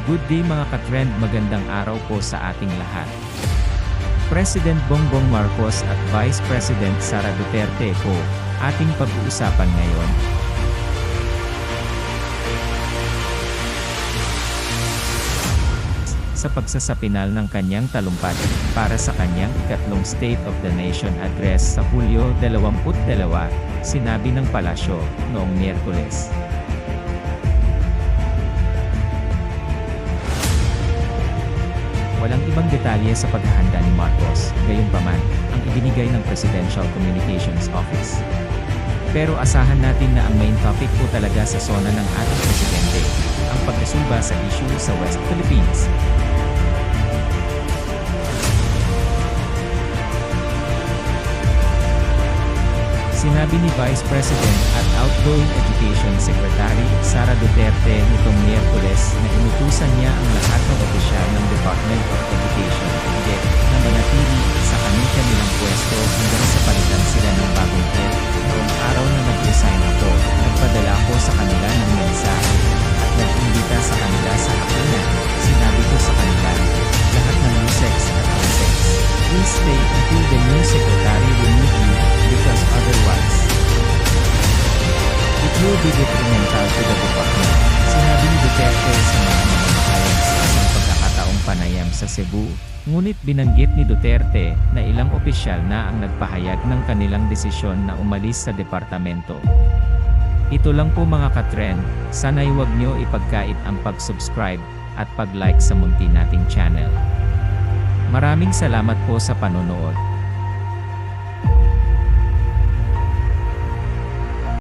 Good day mga ka-trend, magandang araw po sa ating lahat. President Bongbong Marcos at Vice President Sara Duterte po, ating pag-uusapan ngayon. Sa pagsasapinal ng kanyang talumpati para sa kanyang ikatlong State of the Nation Address sa Hulyo 22, sinabi ng palasyo noong Miyerkules. Walang ibang detalye sa paghahanda ni Marcos, gayunpaman, ang ibinigay ng Presidential Communications Office. Pero asahan natin na ang main topic po talaga sa sona ng ating presidente, ang pagresolba sa issue sa West Philippines. Sinabi ni Vice President at outgoing Education Secretary Sara Duterte nitong Miyerkules na inutusan niya ang lahat ng opisyal ng Department of Education (DepEd) na manatili sa kanilang pwesto hanggang sa palitan sila ng bagong head. Noong araw na nag-resign ako, nagpadala ko sa kanila ng mensahe at nag-imbita sa kanila sa hapunan. Sinabi ko sa kanila, lahat ng USEC at ASEC, please stay until the new secretary will meet you, because otherwise, it will be detrimental to the department. Sinabi ni Duterte sa mga mamamahayag sa isang pagkakataong panayam sa Cebu, ngunit binanggit ni Duterte na ilang opisyal na ang nagpahayag ng kanilang desisyon na umalis sa departamento. Ito lang po mga ka-trend, sana'y huwag nyo ipagkait ang pag-subscribe at pag-like sa munti nating channel. Maraming salamat po sa panonood.